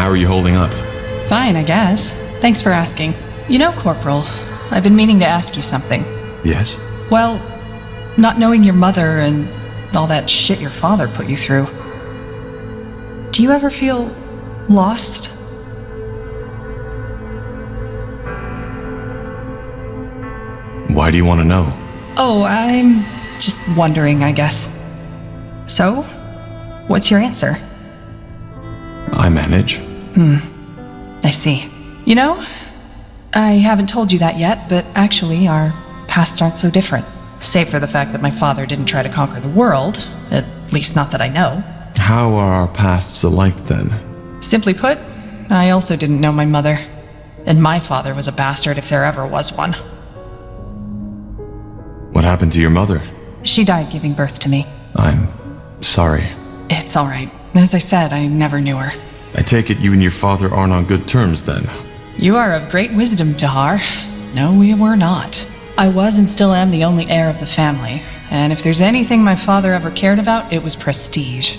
How are you holding up? Fine, I guess. Thanks for asking. You know, Corporal, I've been meaning to ask you something. Yes? Well, not knowing your mother and all that shit your father put you through. Do you ever feel lost? Why do you want to know? Oh, I'm just wondering, I guess. So, what's your answer? I manage. I see. You know, I haven't told you that yet, but actually our pasts aren't so different. Save for the fact that my father didn't try to conquer the world, at least not that I know. How are our pasts alike then? Simply put, I also didn't know my mother. And my father was a bastard if there ever was one. What happened to your mother? She died giving birth to me. I'm sorry. It's alright. As I said, I never knew her. I take it you and your father aren't on good terms then. You are of great wisdom, Tahar. No, we were not. I was and still am the only heir of the family, and if there's anything my father ever cared about, it was prestige.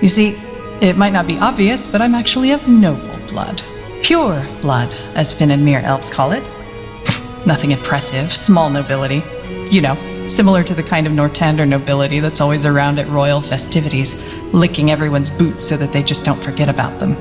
You see, it might not be obvious, but I'm actually of noble blood. Pure blood, as Finn and Mir elves call it. Nothing impressive, small nobility. You know, similar to the kind of Nortander nobility that's always around at royal festivities, licking everyone's boots so that they just don't forget about them.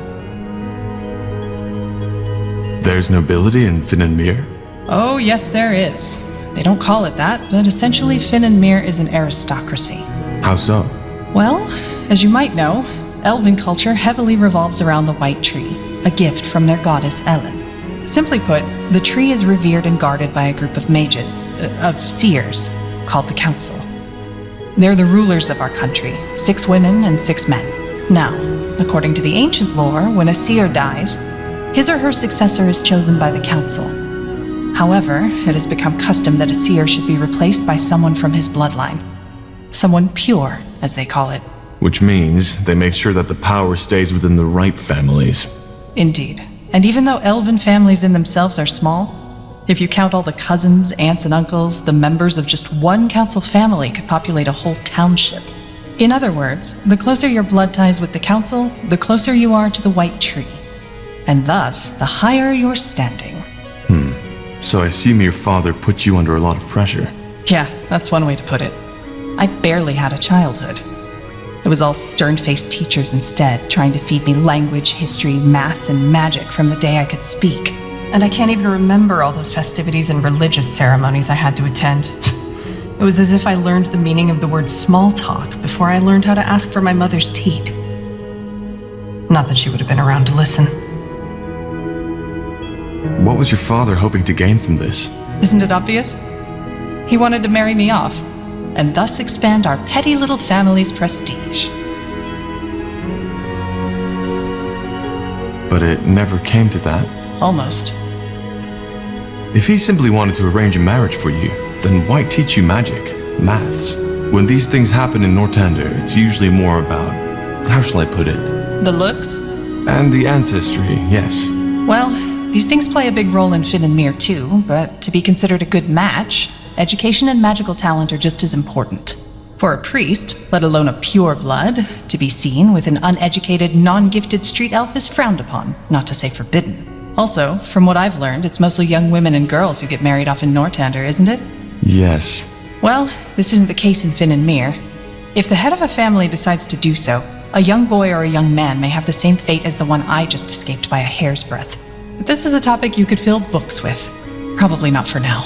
There's nobility in Finn and Mir? Oh, yes, there is. They don't call it that, but essentially Finn and Mir is an aristocracy. How so? Well, as you might know, elven culture heavily revolves around the White Tree, a gift from their goddess Ellen. Simply put, the tree is revered and guarded by a group of mages, of seers, called the Council. They're the rulers of our country, 6 women and 6 men. Now, according to the ancient lore, when a seer dies, his or her successor is chosen by the Council. However, it has become custom that a seer should be replaced by someone from his bloodline. Someone pure, as they call it. Which means they make sure that the power stays within the right families. Indeed. And even though elven families in themselves are small, if you count all the cousins, aunts, and uncles, the members of just one council family could populate a whole township. In other words, the closer your blood ties with the council, the closer you are to the White Tree. And thus, the higher your standing. So I assume your father put you under a lot of pressure. Yeah, that's one way to put it. I barely had a childhood. It was all stern-faced teachers instead, trying to feed me language, history, math, and magic from the day I could speak. And I can't even remember all those festivities and religious ceremonies I had to attend. It was as if I learned the meaning of the word small talk before I learned how to ask for my mother's teat. Not that she would have been around to listen. What was your father hoping to gain from this? Isn't it obvious? He wanted to marry me off, and thus expand our petty little family's prestige. But it never came to that. Almost. If he simply wanted to arrange a marriage for you, then why teach you magic, maths? When these things happen in Nortander, it's usually more about, how shall I put it? The looks? And the ancestry, yes. Well, these things play a big role in Finn and Mir too, but to be considered a good match, education and magical talent are just as important. For a priest, let alone a pure blood, to be seen with an uneducated, non-gifted street elf is frowned upon, not to say forbidden. Also, from what I've learned, it's mostly young women and girls who get married off in Nortander, isn't it? Yes. Well, this isn't the case in Finn and Mir. If the head of a family decides to do so, a young boy or a young man may have the same fate as the one I just escaped by a hair's breadth. But this is a topic you could fill books with. Probably not for now.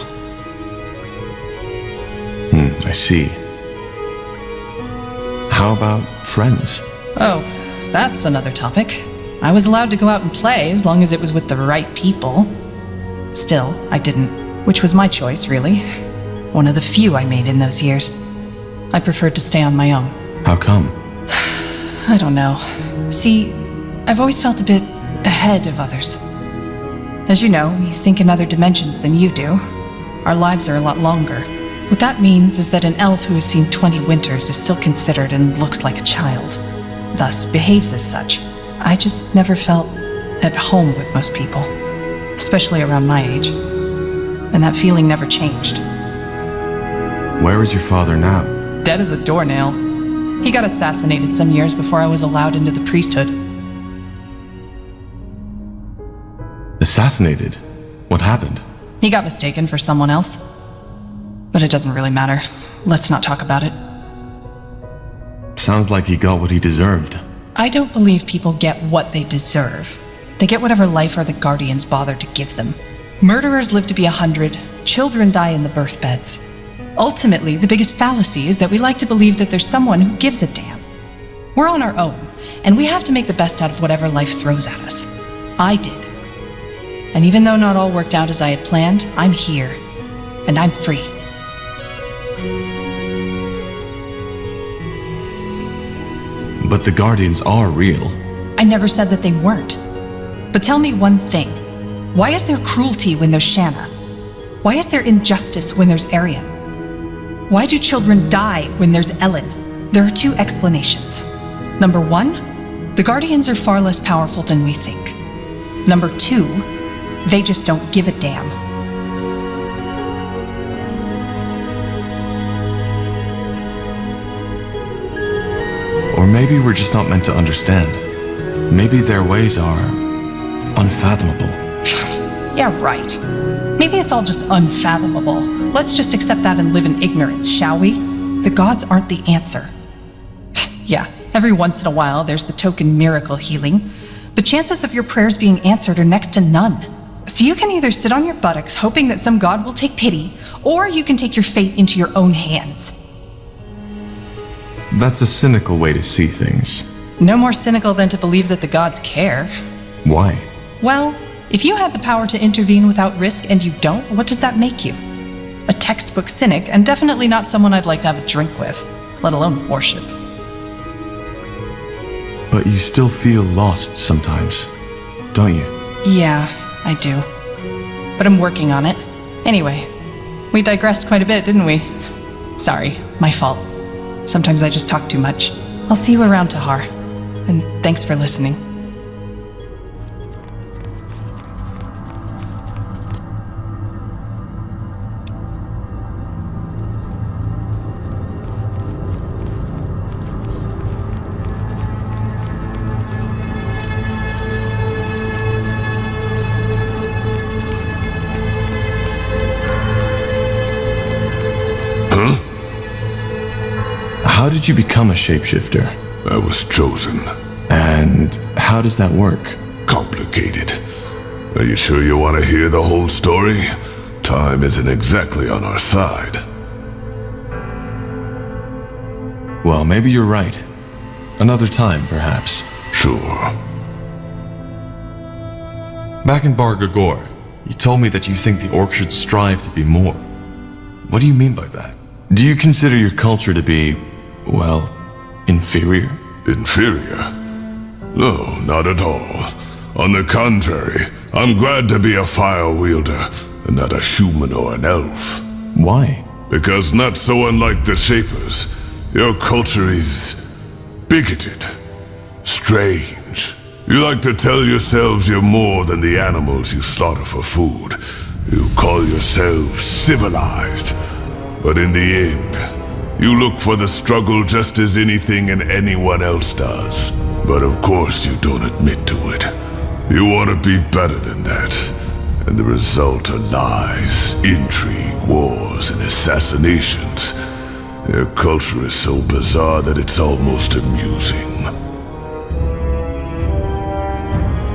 I see. How about friends? Oh, that's another topic. I was allowed to go out and play as long as it was with the right people. Still, I didn't, which was my choice, really. One of the few I made in those years. I preferred to stay on my own. How come? I don't know. See, I've always felt a bit ahead of others. As you know, we think in other dimensions than you do. Our lives are a lot longer. What that means is that an elf who has seen 20 winters is still considered and looks like a child, thus behaves as such. I just never felt at home with most people, especially around my age. And that feeling never changed. Where is your father now? Dead as a doornail. He got assassinated some years before I was allowed into the priesthood. Assassinated? What happened? He got mistaken for someone else. But it doesn't really matter. Let's not talk about it. Sounds like he got what he deserved. I don't believe people get what they deserve. They get whatever life or the Guardians bother to give them. Murderers live to be 100. Children die in the birthbeds. Ultimately, the biggest fallacy is that we like to believe that there's someone who gives a damn. We're on our own, and we have to make the best out of whatever life throws at us. I did. And even though not all worked out as I had planned, I'm here. And I'm free. But the Guardians are real. I never said that they weren't. But tell me one thing. Why is there cruelty when there's Shanna? Why is there injustice when there's Arian? Why do children die when there's Ellen? There are two explanations. Number one, the Guardians are far less powerful than we think. Number two, they just don't give a damn. Or maybe we're just not meant to understand. Maybe their ways are unfathomable. Yeah, right. Maybe it's all just unfathomable. Let's just accept that and live in ignorance, shall we? The gods aren't the answer. Yeah, every once in a while there's the token miracle healing, but chances of your prayers being answered are next to none. So you can either sit on your buttocks hoping that some god will take pity, or you can take your fate into your own hands. That's a cynical way to see things. No more cynical than to believe that the gods care. Why? Well, if you had the power to intervene without risk and you don't, what does that make you? A textbook cynic, and definitely not someone I'd like to have a drink with, let alone worship. But you still feel lost sometimes, don't you? Yeah, I do. But I'm working on it. Anyway, we digressed quite a bit, didn't we? Sorry, my fault. Sometimes I just talk too much. I'll see you around, Tahar. And thanks for listening. How did you become a shapeshifter? I was chosen. And how does that work? Complicated. Are you sure you want to hear the whole story? Time isn't exactly on our side. Well, maybe you're right. Another time, perhaps. Sure. Back in Bar Gagor, you told me that you think the Orc should strive to be more. What do you mean by that? Do you consider your culture to be, well, inferior? Inferior? No, not at all. On the contrary, I'm glad to be a fire wielder, and not a human or an elf. Why? Because not so unlike the Shapers, your culture is bigoted, strange. You like to tell yourselves you're more than the animals you slaughter for food. You call yourselves civilized. But in the end, you look for the struggle just as anything and anyone else does. But of course you don't admit to it. You want to be better than that. And the result are lies, intrigue, wars, and assassinations. Their culture is so bizarre that it's almost amusing.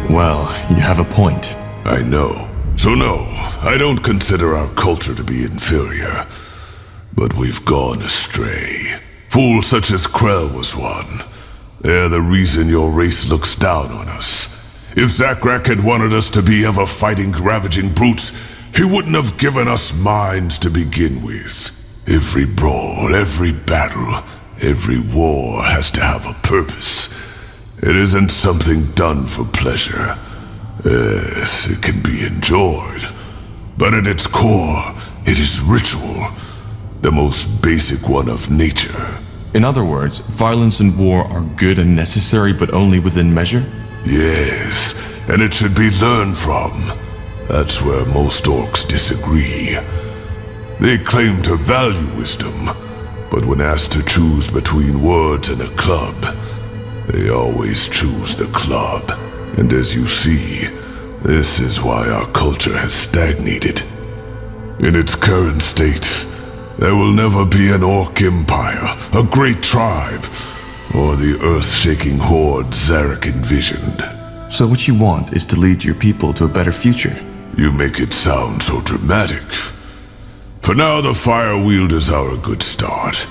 Well, you have a point. I know. So no, I don't consider our culture to be inferior. But we've gone astray. Fools such as Krell was one. They're the reason your race looks down on us. If Zakrak had wanted us to be ever fighting ravaging brutes, he wouldn't have given us minds to begin with. Every brawl, every battle, every war has to have a purpose. It isn't something done for pleasure. Yes, it can be enjoyed. But at its core, it is ritual. The most basic one of nature. In other words, violence and war are good and necessary, but only within measure? Yes, and it should be learned from. That's where most orcs disagree. They claim to value wisdom, but when asked to choose between words and a club, they always choose the club. And as you see, This is why our culture has stagnated. In its current state, there will never be an orc empire, a great tribe, or the earth-shaking horde Zarek envisioned. So what you want is to lead your people to a better future? You make it sound so dramatic. For now, the Fire Wielders are a good start.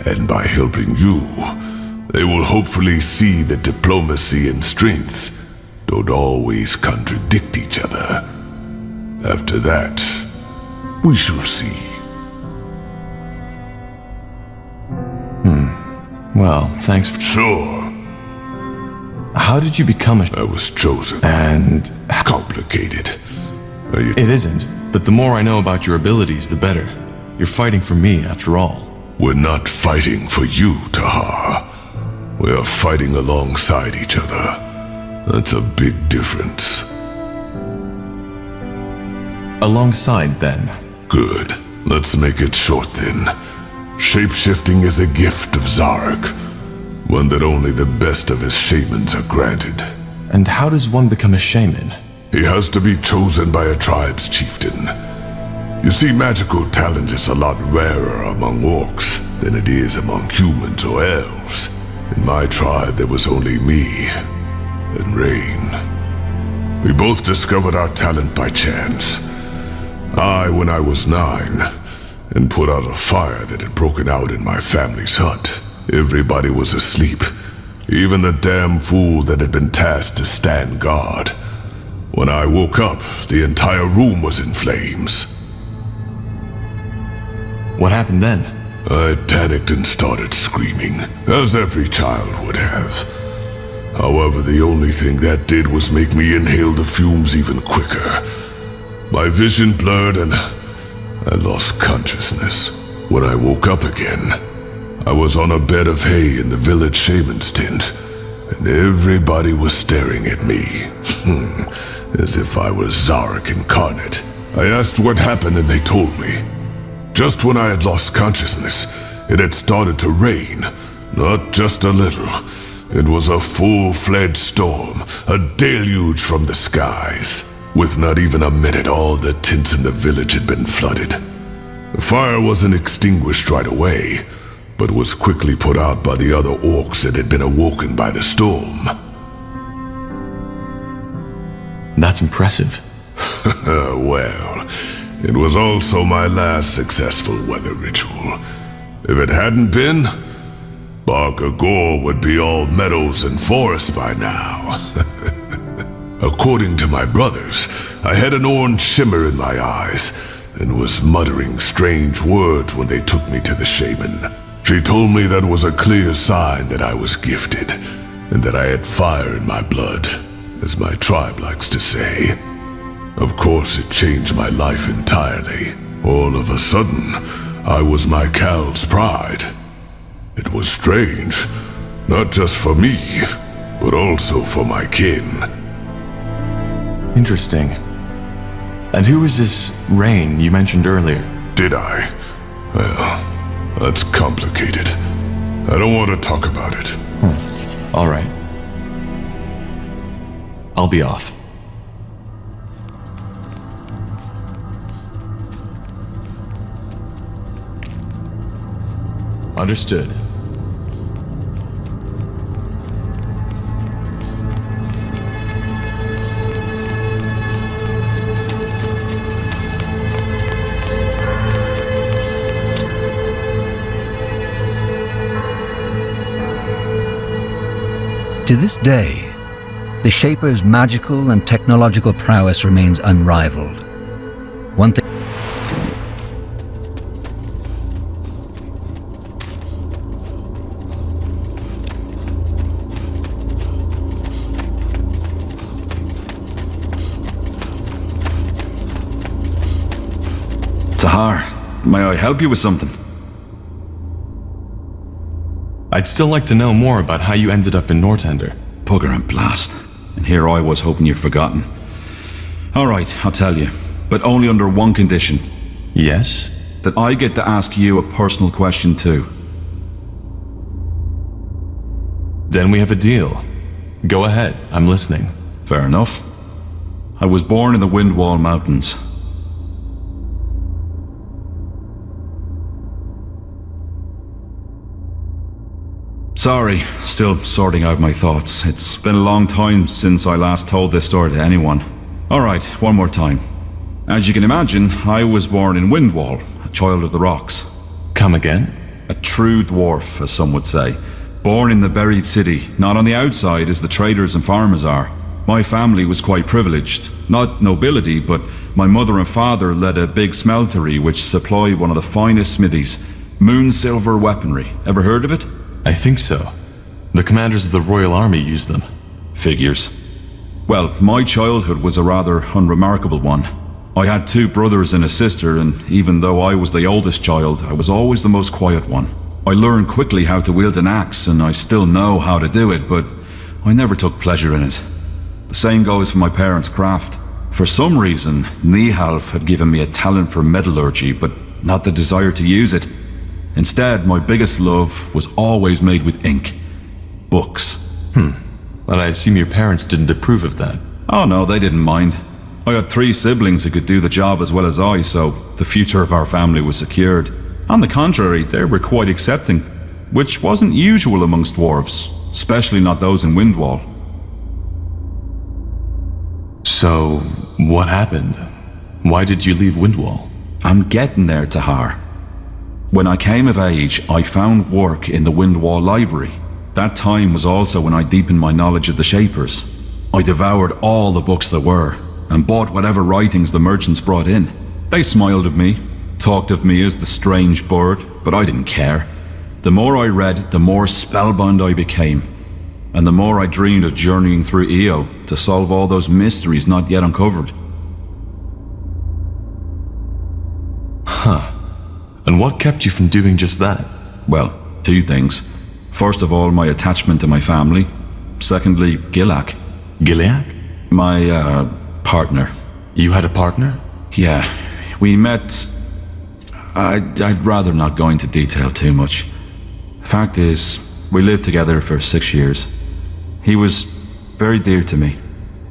And by helping you, they will hopefully see that diplomacy and strength don't always contradict each other. After that, we shall see. Well, thanks for... Sure, How did you become a... I was chosen. And... Complicated. Are you... It isn't, but the more I know about your abilities, the better. You're fighting for me, after all. We're not fighting for you, Tahar. We are fighting alongside each other. That's a big difference. Alongside, then. Good. Let's make it short then. Shapeshifting is a gift of Zarek, one that only the best of his shamans are granted. And how does one become a shaman? He has to be chosen by a tribe's chieftain. You see, magical talent is a lot rarer among orcs than it is among humans or elves. In my tribe, there was only me and Rain. We both discovered our talent by chance. I, when I was 9, and put out a fire that had broken out in my family's hut. Everybody was asleep, even the damn fool that had been tasked to stand guard. When I woke up, the entire room was in flames. What happened then? I panicked and started screaming, as every child would have. However, the only thing that did was make me inhale the fumes even quicker. My vision blurred and I lost consciousness. When I woke up again, I was on a bed of hay in the village shaman's tent, and everybody was staring at me, as if I was Zarek incarnate. I asked what happened and they told me. Just when I had lost consciousness, it had started to rain. Not just a little. It was a full-fledged storm, a deluge from the skies. With not even a minute, all the tents in the village had been flooded. The fire wasn't extinguished right away, but was quickly put out by the other orcs that had been awoken by the storm. That's impressive. Well, it was also my last successful weather ritual. If it hadn't been, Barker Gore would be all meadows and forests by now. According to my brothers, I had an orange shimmer in my eyes and was muttering strange words when they took me to the shaman. She told me that was a clear sign that I was gifted and that I had fire in my blood, as my tribe likes to say. Of course, it changed my life entirely. All of a sudden, I was my cal's pride. It was strange, not just for me, but also for my kin. Interesting. And who is this Rain you mentioned earlier? Did I? Well, that's complicated. I don't want to talk about it. All right. I'll be off. Understood. To this day, the Shaper's magical and technological prowess remains unrivaled. One thing... Tahar, may I help you with something? I'd still like to know more about how you ended up in Nortender. Bugger and blast. And here I was hoping you'd forgotten. Alright, I'll tell you. But only under one condition. Yes? That I get to ask you a personal question too. Then we have a deal. Go ahead, I'm listening. Fair enough. I was born in the Windwall Mountains. Sorry, still sorting out my thoughts. It's been a long time since I last told this story to anyone. Alright, one more time. As you can imagine, I was born in Windwall, a child of the rocks. Come again? A true dwarf, as some would say. Born in the buried city, not on the outside as the traders and farmers are. My family was quite privileged. Not nobility, but my mother and father led a big smeltery which supplied one of the finest smithies. Moon silver weaponry. Ever heard of it? I think so. The commanders of the Royal Army use them. Figures. Well, my childhood was a rather unremarkable one. I had 2 brothers and a sister, and even though I was the oldest child, I was always the most quiet one. I learned quickly how to wield an axe, and I still know how to do it, but I never took pleasure in it. The same goes for my parents' craft. For some reason, Nihalf had given me a talent for metallurgy, but not the desire to use it. Instead, my biggest love was always made with ink. Books. But I assume your parents didn't approve of that. Oh no, they didn't mind. I had 3 siblings who could do the job as well as I, so the future of our family was secured. On the contrary, they were quite accepting, which wasn't usual amongst dwarves, especially not those in Windwall. So, what happened? Why did you leave Windwall? I'm getting there, Tahar. When I came of age, I found work in the Windwall Library. That time was also when I deepened my knowledge of the Shapers. I devoured all the books there were, and bought whatever writings the merchants brought in. They smiled at me, talked of me as the strange bird, but I didn't care. The more I read, the more spellbound I became, and the more I dreamed of journeying through Io to solve all those mysteries not yet uncovered. And what kept you from doing just that? Well, 2 things. First of all, my attachment to my family. Secondly, Gilak. Gileak? My, partner. You had a partner? Yeah, we met... I'd rather not go into detail too much. Fact is, we lived together for 6 years. He was very dear to me.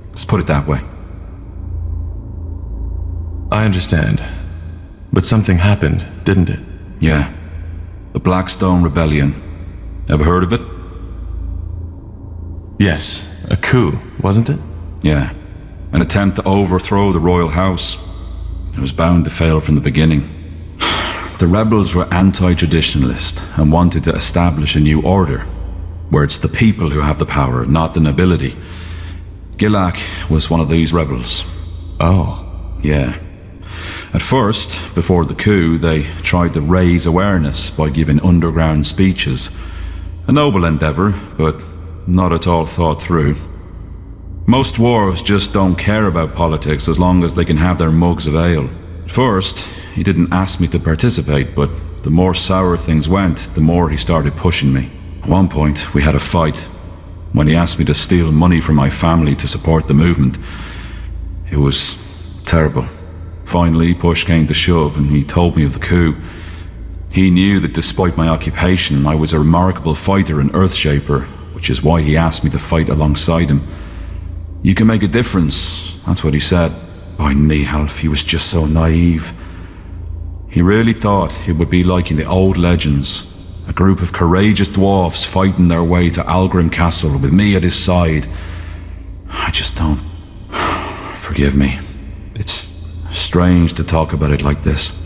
Let's put it that way. I understand. But something happened, didn't it? Yeah. The Blackstone Rebellion. Ever heard of it? Yes, a coup, wasn't it? Yeah. An attempt to overthrow the royal house. It was bound to fail from the beginning. The rebels were anti-traditionalist and wanted to establish a new order, where it's the people who have the power, not the nobility. Gilak was one of these rebels. Oh. Yeah. At first, before the coup, they tried to raise awareness by giving underground speeches. A noble endeavour, but not at all thought through. Most dwarves just don't care about politics as long as they can have their mugs of ale. At first, he didn't ask me to participate, but the more sour things went, the more he started pushing me. At one point, we had a fight. When he asked me to steal money from my family to support the movement, it was terrible. Finally, push came to shove, and he told me of the coup. He knew that despite my occupation, I was a remarkable fighter and Earthshaper, which is why he asked me to fight alongside him. You can make a difference, that's what he said. By Nihalf, he was just so naive. He really thought it would be like in the old legends, a group of courageous dwarfs fighting their way to Algrim Castle with me at his side. I just don't... Forgive me. It's strange to talk about it like this.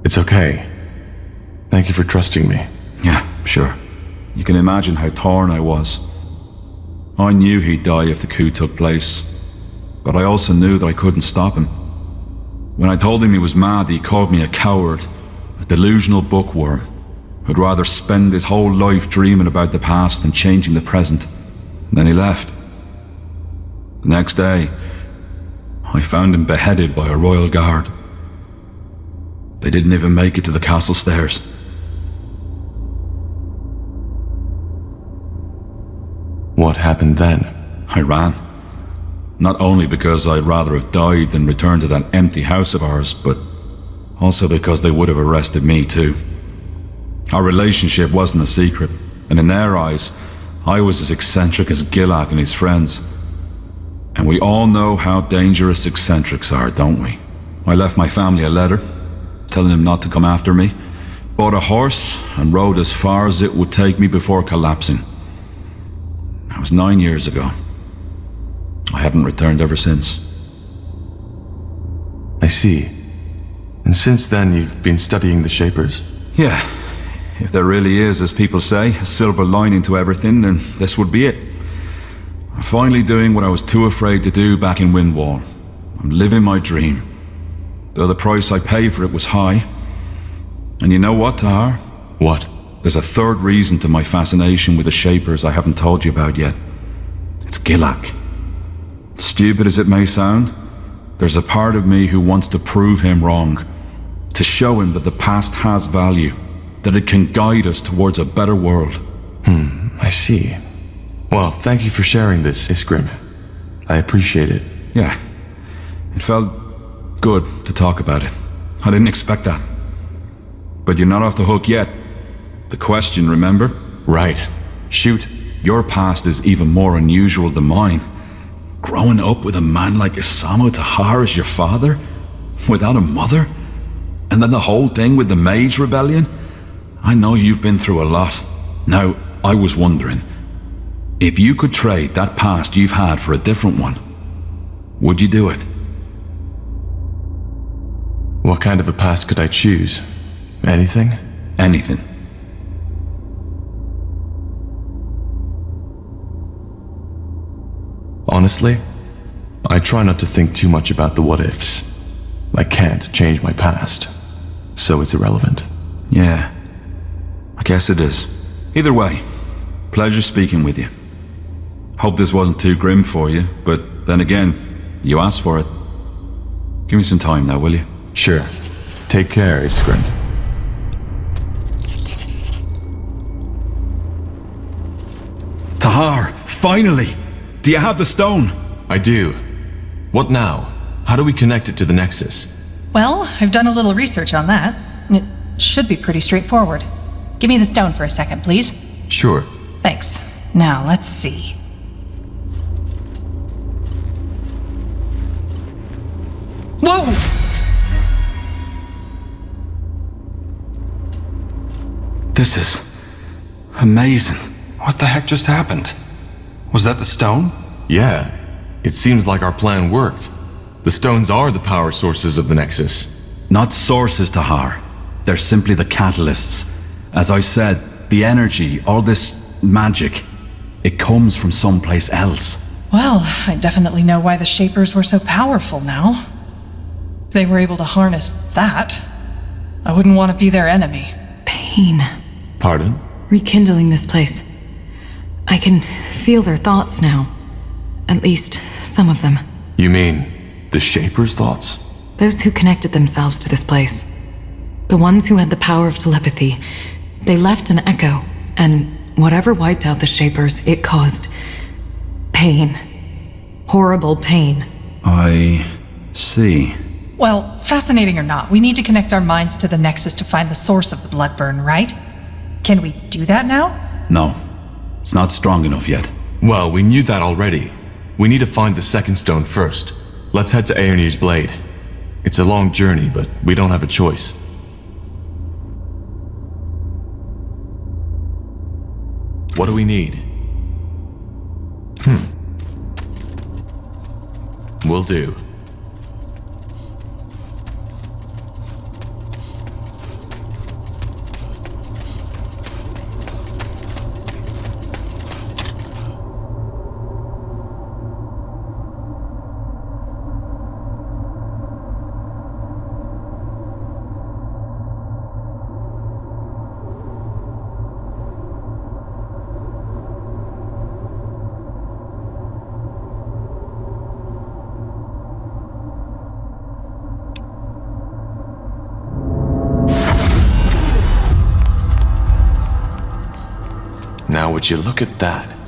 It's okay. Thank you for trusting me. Yeah, sure. You can imagine how torn I was. I knew he'd die if the coup took place, but I also knew that I couldn't stop him. When I told him he was mad, he called me a coward, a delusional bookworm, who'd rather spend his whole life dreaming about the past than changing the present. And then he left. The next day, I found him beheaded by a royal guard. They didn't even make it to the castle stairs. What happened then? I ran. Not only because I'd rather have died than returned to that empty house of ours, but also because they would have arrested me too. Our relationship wasn't a secret, and in their eyes, I was as eccentric as Gilak and his friends. And we all know how dangerous eccentrics are, don't we? I left my family a letter, telling them not to come after me, bought a horse, and rode as far as it would take me before collapsing. That was 9 years ago. I haven't returned ever since. I see. And since then, you've been studying the Shapers? Yeah. If there really is, as people say, a silver lining to everything, then this would be it. I'm finally doing what I was too afraid to do back in Windwall. I'm living my dream. Though the price I paid for it was high. And you know what, Tahar? What? There's a third reason to my fascination with the Shapers I haven't told you about yet. It's Gilak. Stupid as it may sound, there's a part of me who wants to prove him wrong. To show him that the past has value. That it can guide us towards a better world. I see. Well, thank you for sharing this, Iskrim. I appreciate it. Yeah. It felt good to talk about it. I didn't expect that. But you're not off the hook yet. The question, remember? Right. Shoot. Your past is even more unusual than mine. Growing up with a man like Isamu Tahar as your father? Without a mother? And then the whole thing with the Mage Rebellion? I know you've been through a lot. Now, I was wondering, if you could trade that past you've had for a different one, would you do it? What kind of a past could I choose? Anything? Anything. Honestly, I try not to think too much about the what-ifs. I can't change my past, so it's irrelevant. Yeah, I guess it is. Either way, pleasure speaking with you. Hope this wasn't too grim for you, but then again, you asked for it. Give me some time now, will you? Sure. Take care, Iskrim. Tahar, finally! Do you have the stone? I do. What now? How do we connect it to the Nexus? Well, I've done a little research on that. It should be pretty straightforward. Give me the stone for a second, please. Sure. Thanks. Now, let's see. Whoa! This is amazing. What the heck just happened? Was that the stone? Yeah. It seems like our plan worked. The stones are the power sources of the Nexus. Not sources, Tahar. They're simply the catalysts. As I said, the energy, all this magic, it comes from someplace else. Well, I definitely know why the Shapers were so powerful now. If they were able to harness that, I wouldn't want to be their enemy. Pain. Pardon? Rekindling this place. I can feel their thoughts now. At least, some of them. You mean the Shapers' thoughts? Those who connected themselves to this place. The ones who had the power of telepathy. They left an echo, and whatever wiped out the Shapers, it caused pain. Horrible pain. I see. Well, fascinating or not, we need to connect our minds to the Nexus to find the source of the blood burn, right? Can we do that now? No, it's not strong enough yet. Well, we knew that already. We need to find the second stone first. Let's head to Aeonir's Blade. It's a long journey, but we don't have a choice. What do we need? Will do. Now would you look at that?